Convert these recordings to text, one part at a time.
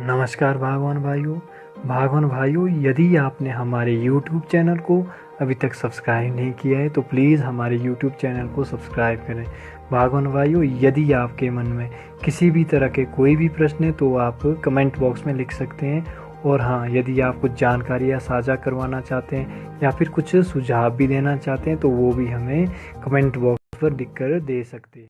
नमस्कार भागवान भाइयों, यदि आपने हमारे YouTube चैनल को अभी तक सब्सक्राइब नहीं किया है तो प्लीज़ हमारे YouTube चैनल को सब्सक्राइब करें। भागवान भाइयों, यदि आपके मन में किसी भी तरह के कोई भी प्रश्न है तो आप कमेंट बॉक्स में लिख सकते हैं। और हाँ, यदि आप कुछ जानकारियाँ साझा करवाना चाहते हैं या फिर कुछ सुझाव भी देना चाहते हैं तो वो भी हमें कमेंट बॉक्स पर लिख कर दे सकते हैं।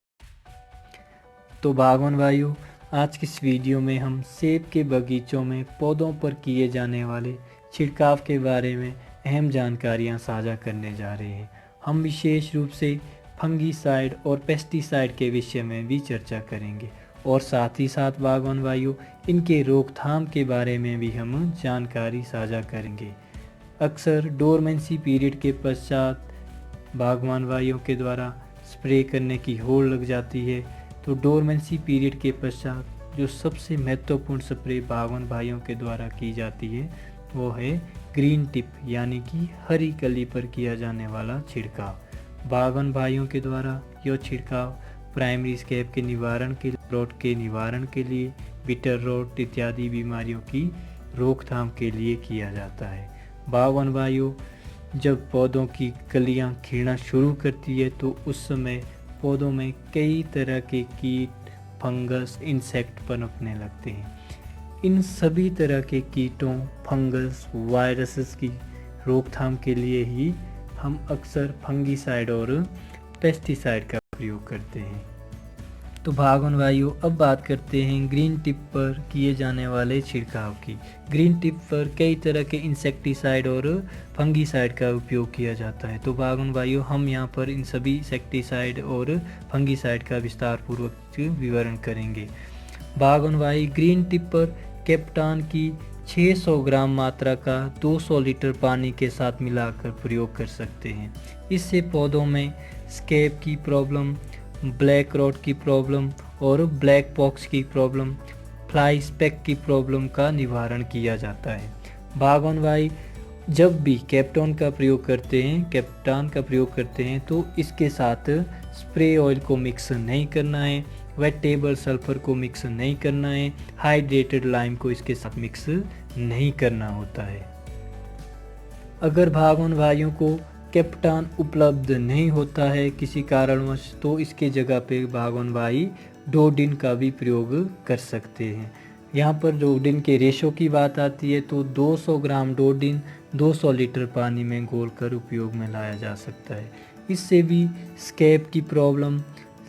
तो भागवान भाइयों, आज की इस वीडियो में हम सेब के बगीचों में पौधों पर किए जाने वाले छिड़काव के बारे में अहम जानकारियां साझा करने जा रहे हैं। हम विशेष रूप से फंगीसाइड और पेस्टिसाइड के विषय में भी चर्चा करेंगे और साथ ही साथ भागवान भाइयों, इनके रोकथाम के बारे में भी हम जानकारी साझा करेंगे। अक्सर डोरमेंसी पीरियड के पश्चात भागवान भाइयों के द्वारा स्प्रे करने की होड़ लग जाती है। तो डोरमेंसी पीरियड के पश्चात जो सबसे महत्वपूर्ण स्प्रे बागवान भाइयों के द्वारा की जाती है वो है ग्रीन टिप, यानी कि हरी कली पर किया जाने वाला छिड़काव। बागवान भाइयों के द्वारा यह छिड़काव प्राइमरी स्कैब के निवारण के रॉट के निवारण के लिए, बिटर रॉट इत्यादि बीमारियों की रोकथाम के लिए किया जाता है। बागवान भाइयों, जब पौधों की कलियां खिलना शुरू करती है तो उस समय पौधों में कई तरह के कीट, फंगस, इंसेक्ट पनपने लगते हैं। इन सभी तरह के कीटों, फंगस, वायरसेस की रोकथाम के लिए ही हम अक्सर फंगीसाइड और पेस्टिसाइड का प्रयोग करते हैं। तो भागवान भाइयों, अब बात करते हैं ग्रीन टिप पर किए जाने वाले छिड़काव की। ग्रीन टिप पर कई तरह के इंसेक्टिसाइड और फंगीसाइड का उपयोग किया जाता है। तो भागवान भाइयों, हम यहाँ पर इन सभी इंसेक्टिसाइड और फंगीसाइड का विस्तार पूर्वक विवरण करेंगे। भागवान भाई, ग्रीन टिप पर कैप्टान की 600 ग्राम मात्रा का 200 लीटर पानी के साथ मिलाकर प्रयोग कर सकते हैं। इससे पौधों में स्कैब की प्रॉब्लम, ब्लैक रॉट की प्रॉब्लम और ब्लैक पॉक्स की प्रॉब्लम, फ्लाई स्पेक की प्रॉब्लम का निवारण किया जाता है। भागवान भाई, जब भी कैप्टान का प्रयोग करते हैं तो इसके साथ स्प्रे ऑयल को मिक्स नहीं करना है, वेट टेबल सल्फर को मिक्स नहीं करना है, हाइड्रेटेड लाइम को इसके साथ मिक्स नहीं करना होता है। अगर भागवान भाइयों को कैप्टान उपलब्ध नहीं होता है किसी कारणवश तो इसके जगह पे भागवान भाई डोडिन का भी प्रयोग कर सकते हैं। यहाँ पर डोडिन के रेशो की बात आती है तो 200 ग्राम डोडिन 200 लीटर पानी में घोलकर उपयोग में लाया जा सकता है। इससे भी स्कैब की प्रॉब्लम,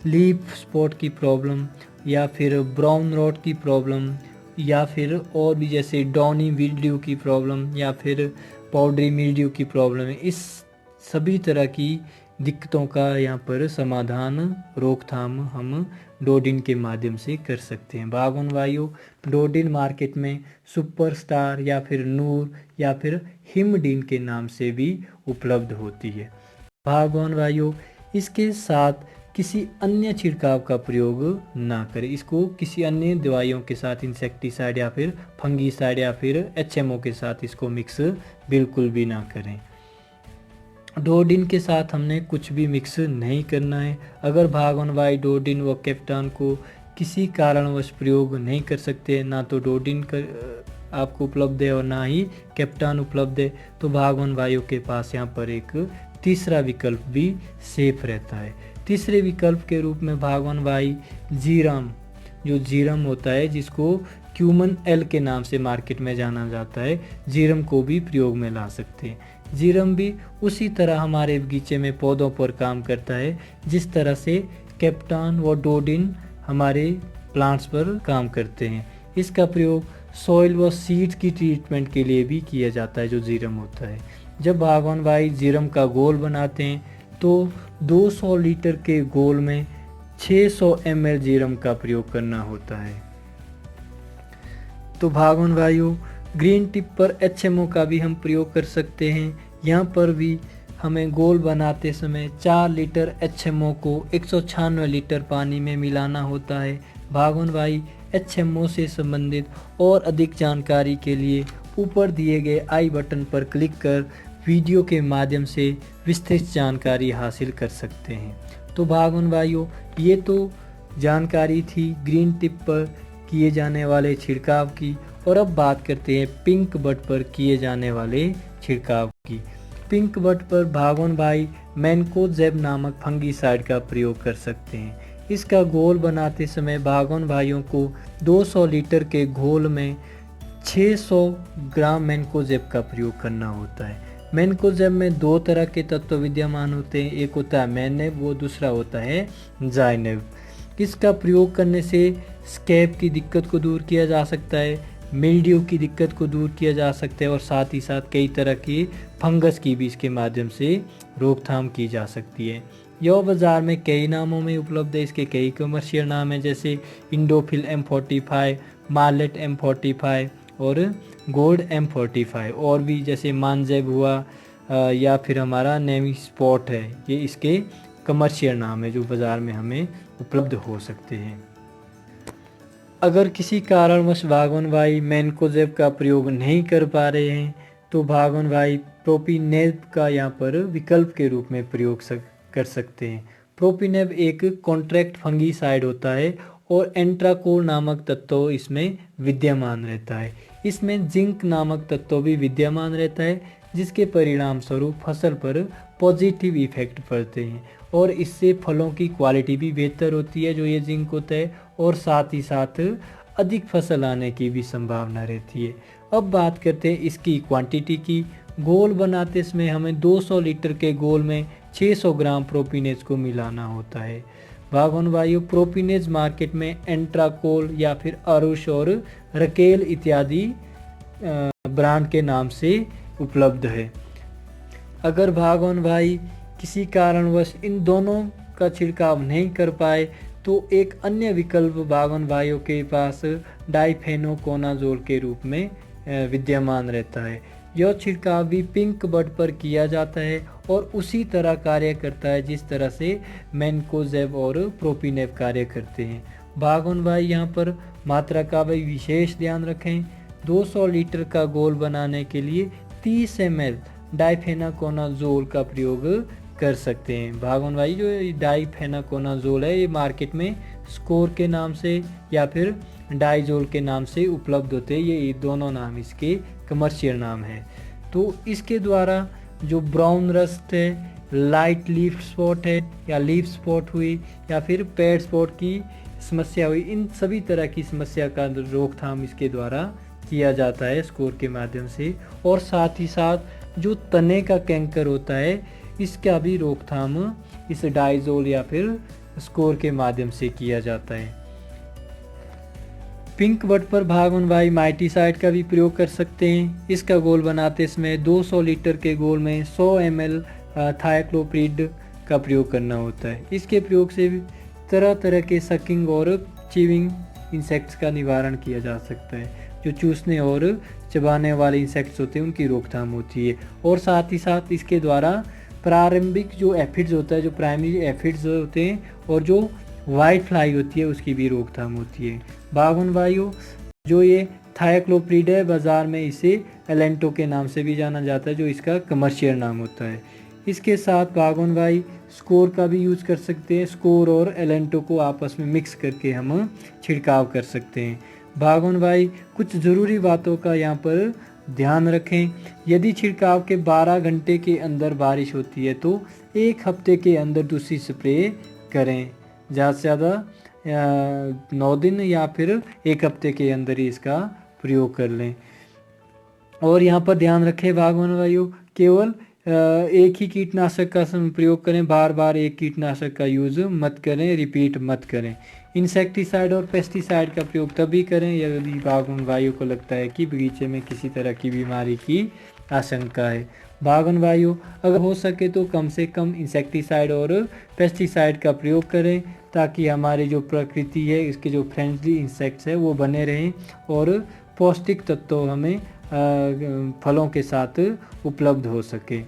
लीफ स्पॉट की प्रॉब्लम या फिर ब्राउन रॉट की प्रॉब्लम या फिर और भी जैसे डॉनी मिल्ड्यू की प्रॉब्लम या फिर पाउडरी मिल्ड्यू की प्रॉब्लम है, इस सभी तरह की दिक्कतों का यहाँ पर समाधान, रोकथाम हम डोडिन के माध्यम से कर सकते हैं। भागवान भाइयों, डोडिन मार्केट में सुपरस्टार या फिर नूर या फिर हिमडीन के नाम से भी उपलब्ध होती है। भागवान भाइयों, इसके साथ किसी अन्य छिड़काव का प्रयोग ना करें। इसको किसी अन्य दवाइयों के साथ, इंसेक्टिसाइड या फिर फंगीसाइड या फिर HMO के साथ इसको मिक्स बिल्कुल भी ना करें। डोडिन के साथ हमने कुछ भी मिक्स नहीं करना है। अगर भागवान भाई डोडिन व कैप्टान को किसी कारणवश प्रयोग नहीं कर सकते, ना तो डोडिन आपको उपलब्ध है और ना ही कैप्टान उपलब्ध है, तो भागवान भाइयों के पास यहाँ पर एक तीसरा विकल्प भी सेफ रहता है। तीसरे विकल्प के रूप में भागवान भाई जीरम होता है, जिसको क्यूमन एल के नाम से मार्केट में जाना जाता है, जीरम को भी प्रयोग में ला सकते हैं। जीरम भी उसी तरह हमारे बगीचे में पौधों पर काम करता है जिस तरह से कैप्टान व डोडिन हमारे प्लांट्स पर काम करते हैं। इसका प्रयोग सॉइल व सीड्स की ट्रीटमेंट के लिए भी किया जाता है, जो जीरम होता है। जब भागवान भाई जीरम का घोल बनाते हैं तो 200 लीटर के घोल में 600 ml जीरम का प्रयोग करना होता है। तो भागवान भाइयों, ग्रीन टिप पर HMO का भी हम प्रयोग कर सकते हैं। यहाँ पर भी हमें घोल बनाते समय 4 लीटर HMO को 196 लीटर पानी में मिलाना होता है। भागवान भाई, HMO से संबंधित और अधिक जानकारी के लिए ऊपर दिए गए आई बटन पर क्लिक कर वीडियो के माध्यम से विस्तृत जानकारी हासिल कर सकते हैं। तो भागवान भाइयों, ये तो जानकारी थी ग्रीन टिप पर किए जाने वाले छिड़काव की। और अब बात करते हैं पिंक बड पर किए जाने वाले छिड़काव की। पिंक बड पर भागोन भाई मैनकोजेब नामक फंगीसाइड का प्रयोग कर सकते हैं। इसका घोल बनाते समय भागोन भाइयों को 200 लीटर के घोल में 600 ग्राम मैनकोजेब का प्रयोग करना होता है। मैनकोजेब में 2 तरह के तत्व विद्यमान होते हैं, एक होता है मैननेब, वो दूसरा होता है जाइनेब। इसका प्रयोग करने से स्कैब की दिक्कत को दूर किया जा सकता है, मिल्ड्यू की दिक्कत को दूर किया जा सकता है और साथ ही साथ कई तरह की फंगस की भी इसके माध्यम से रोकथाम की जा सकती है। यह बाज़ार में कई नामों में उपलब्ध है। इसके कई कमर्शियल नाम हैं, जैसे इंडोफिल M45, मार्लेट M45 और गोल्ड M45, और भी जैसे मानजेब हुआ या फिर हमारा नेमी स्पॉट है। ये इसके कमर्शियल नाम है जो बाज़ार में हमें उपलब्ध हो सकते हैं। अगर किसी कारणवश भागोन भाई मैनकोजेब का प्रयोग नहीं कर पा रहे हैं तो भागोन भाई प्रोपिनेब का यहाँ पर विकल्प के रूप में प्रयोग कर सकते हैं। प्रोपिनेब एक कॉन्ट्रैक्ट फंगीसाइड होता है और एंट्राकोल नामक तत्व इसमें विद्यमान रहता है। इसमें जिंक नामक तत्व भी विद्यमान रहता है, जिसके परिणाम स्वरूप फसल पर पॉजिटिव इफेक्ट पड़ते हैं और इससे फलों की क्वालिटी भी बेहतर होती है जो ये जिंक होता है, और साथ ही साथ अधिक फसल आने की भी संभावना रहती है। अब बात करते हैं इसकी क्वांटिटी की। घोल बनाते समय हमें 200 लीटर के घोल में 600 ग्राम प्रोपिनेज को मिलाना होता है। भागोन भाइयों, प्रोपिनेज मार्केट में एंट्राकोल या फिर अरुष और रकेल इत्यादि ब्रांड के नाम से उपलब्ध है। अगर भागोन भाई किसी कारणवश इन दोनों का छिड़काव नहीं कर पाए तो एक अन्य विकल्प भागोन भाइयों के पास डाइफेनोकोनाजोल के रूप में विद्यमान रहता है। यह छिड़काव भी पिंक बड पर किया जाता है और उसी तरह कार्य करता है जिस तरह से मैनकोजेब और प्रोपिनेब कार्य करते हैं। भागोन भाई यहाँ पर मात्रा का भी विशेष ध्यान रखें। 200 लीटर का घोल बनाने के लिए 30 ml डाइफेनाकोनाजोल का प्रयोग कर सकते हैं। भागोन भाई जो डाइफेनाकोनाजोल है ये मार्केट में स्कोर के नाम से या फिर डाइजोल के नाम से उपलब्ध होते हैं। ये दोनों नाम इसके कमर्शियल नाम है। तो इसके द्वारा जो ब्राउन रस्ट है, लाइट लीफ स्पॉट है या लीफ स्पॉट हुई या फिर पेड़ स्पॉट की समस्या हुई, इन सभी तरह की समस्या का रोकथाम इसके द्वारा किया जाता है स्कोर के माध्यम से। और साथ ही साथ जो तने का कैंकर होता है इसका भी रोकथाम इस डाइजोल या फिर स्कोर के माध्यम से किया जाता है। पिंक बड पर भागोन भाई माइटीसाइड का भी प्रयोग कर सकते हैं। इसका घोल बनाते समय 200 लीटर के घोल में 100 ml थायाक्लोप्रिड का प्रयोग करना होता है। इसके प्रयोग से तरह तरह के सकिंग और चीविंग इंसेक्ट्स का निवारण किया जा सकता है। जो चूसने और चबाने वाले इंसेक्ट्स होते हैं उनकी रोकथाम होती है। और साथ ही साथ इसके द्वारा प्रारंभिक जो एफिड्स होता है, जो प्राइमरी एफिड्स होते हैं और जो वाइट फ्लाई होती है उसकी भी रोकथाम होती है। भागोन भाइयों, जो ये थायाक्लोप्रिड है बाज़ार में इसे एलेंटो के नाम से भी जाना जाता है जो इसका कमर्शियल नाम होता है। इसके साथ भागोन भाई स्कोर का भी यूज़ कर सकते हैं। स्कोर और एलेंटो को आपस में मिक्स करके हम छिड़काव कर सकते हैं। भागोन भाई कुछ ज़रूरी बातों का यहाँ पर ध्यान रखें। यदि छिड़काव के 12 घंटे के अंदर बारिश होती है तो 1 हफ्ते के अंदर दूसरी स्प्रे करें। ज़्यादा से ज़्यादा 9 दिन या फिर 1 हफ्ते के अंदर ही इसका प्रयोग कर लें। और यहाँ पर ध्यान रखें भागोन भाइयों, केवल एक ही कीटनाशक का प्रयोग करें, बार बार एक कीटनाशक का यूज़ मत करें, रिपीट मत करें। इंसेक्टिसाइड और पेस्टिसाइड का प्रयोग तभी करें यदि भागोन भाइयों को लगता है कि बगीचे में किसी तरह की बीमारी की आशंका है। भागोन भाइयों, अगर हो सके तो कम से कम इंसेक्टिसाइड और पेस्टिसाइड का प्रयोग करें ताकि हमारी जो प्रकृति है, इसके जो फ्रेंडली इंसेक्ट्स है वो बने रहें और पौष्टिक तत्व हमें फलों के साथ उपलब्ध हो सके।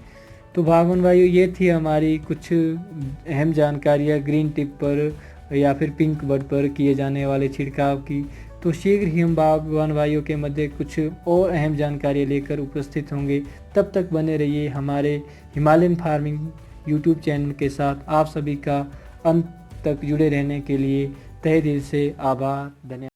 तो भागोन भाइयों, ये थी हमारी कुछ अहम जानकारियाँ ग्रीन टिप पर या फिर पिंक बड पर किए जाने वाले छिड़काव की। तो शीघ्र ही हम भागोन भाइयों के मध्य कुछ और अहम जानकारी लेकर उपस्थित होंगे। तब तक बने रहिए हमारे हिमालयन फार्मिंग यूट्यूब चैनल के साथ। आप सभी का अंत तक जुड़े रहने के लिए तहे दिल से आभार, धन्यवाद।